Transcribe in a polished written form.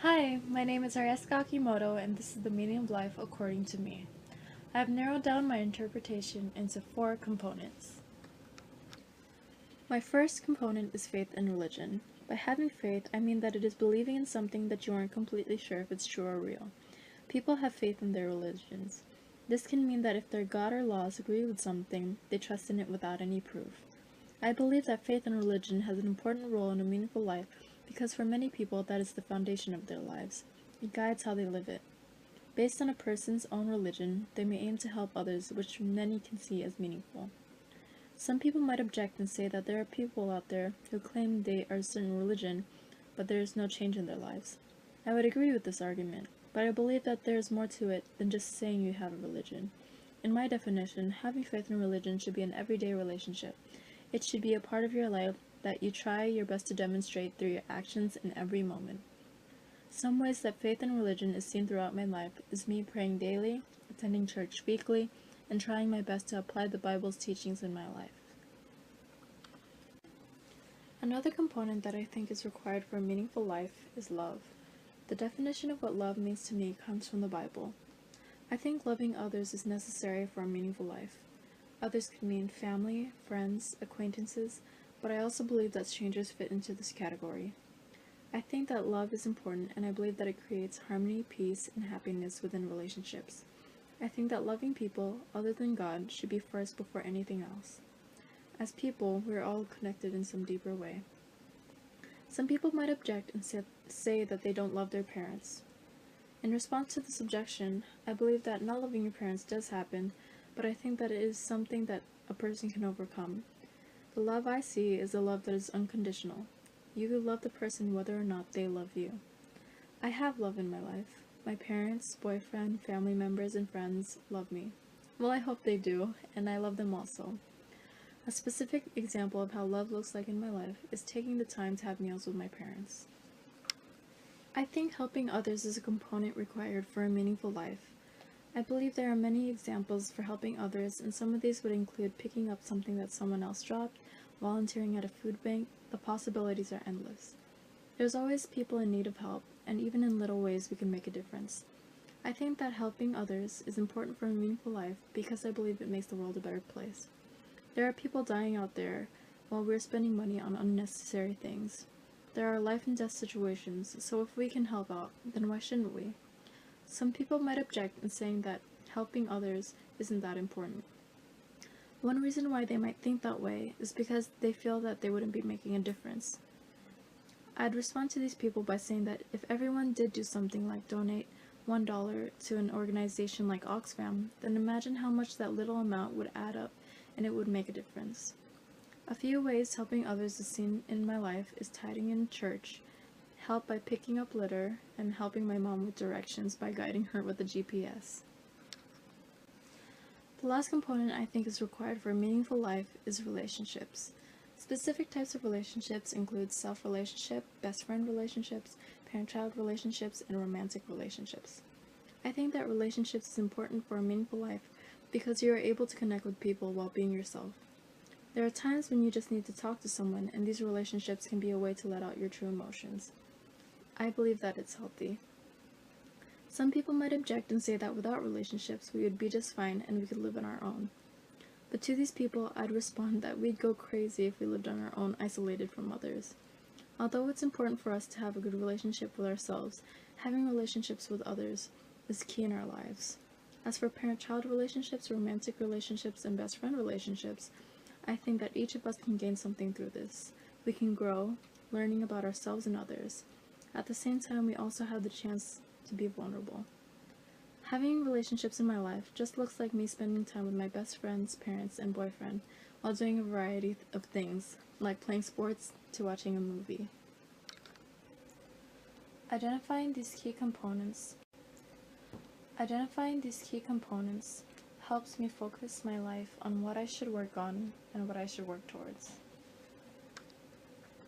Hi, my name is Arieska Akimoto, and this is the meaning of life according to me. I have narrowed down my interpretation into 4 components. My first component is faith and religion. By having faith, I mean that it is believing in something that you aren't completely sure if it's true or real. People have faith in their religions. This can mean that if their God or laws agree with something, they trust in it without any proof. I believe that faith and religion has an important role in a meaningful life because for many people that is the foundation of their lives. It guides how they live it. Based on a person's own religion, they may aim to help others, which many can see as meaningful. Some people might object and say that there are people out there who claim they are a certain religion, but there is no change in their lives. I would agree with this argument, but I believe that there is more to it than just saying you have a religion. In my definition, having faith in religion should be an everyday relationship. It should be a part of your life that you try your best to demonstrate through your actions in every moment. Some ways that faith in religion is seen throughout my life is me praying daily, attending church weekly, and trying my best to apply the Bible's teachings in my life. Another component that I think is required for a meaningful life is love. The definition of what love means to me comes from the Bible. I think loving others is necessary for a meaningful life. Others could mean family, friends, acquaintances, but I also believe that strangers fit into this category. I think that love is important, and I believe that it creates harmony, peace, and happiness within relationships. I think that loving people, other than God, should be first before anything else. As people, we are all connected in some deeper way. Some people might object and say that they don't love their parents. In response to this objection, I believe that not loving your parents does happen, but I think that it is something that a person can overcome. The love I see is a love that is unconditional. You love the person whether or not they love you. I have love in my life. My parents, boyfriend, family members, and friends love me. Well, I hope they do, and I love them also. A specific example of how love looks like in my life is taking the time to have meals with my parents. I think helping others is a component required for a meaningful life. I believe there are many examples for helping others, and some of these would include picking up something that someone else dropped, volunteering at a food bank. The possibilities are endless. There's always people in need of help, and even in little ways we can make a difference. I think that helping others is important for a meaningful life because I believe it makes the world a better place. There are people dying out there while we're spending money on unnecessary things. There are life and death situations, so if we can help out, then why shouldn't we? Some people might object in saying that helping others isn't that important. One reason why they might think that way is because they feel that they wouldn't be making a difference. I'd respond to these people by saying that if everyone did do something like donate $1 to an organization like Oxfam, then imagine how much that little amount would add up, and it would make a difference. A few ways helping others is seen in my life is tithing in church, help by picking up litter, and helping my mom with directions by guiding her with the GPS. The last component I think is required for a meaningful life is relationships. Specific types of relationships include self-relationship, best friend relationships, parent-child relationships, and romantic relationships. I think that relationships is important for a meaningful life because you are able to connect with people while being yourself. There are times when you just need to talk to someone, and these relationships can be a way to let out your true emotions. I believe that it's healthy. Some people might object and say that without relationships we would be just fine and we could live on our own. But to these people, I'd respond that we'd go crazy if we lived on our own, isolated from others. Although it's important for us to have a good relationship with ourselves, having relationships with others is key in our lives. As for parent-child relationships, romantic relationships, and best friend relationships, I think that each of us can gain something through this. We can grow, learning about ourselves and others. At the same time, we also have the chance to be vulnerable. Having relationships in my life just looks like me spending time with my best friends, parents, and boyfriend while doing a variety of things, like playing sports to watching a movie. Identifying these key components helps me focus my life on what I should work on and what I should work towards.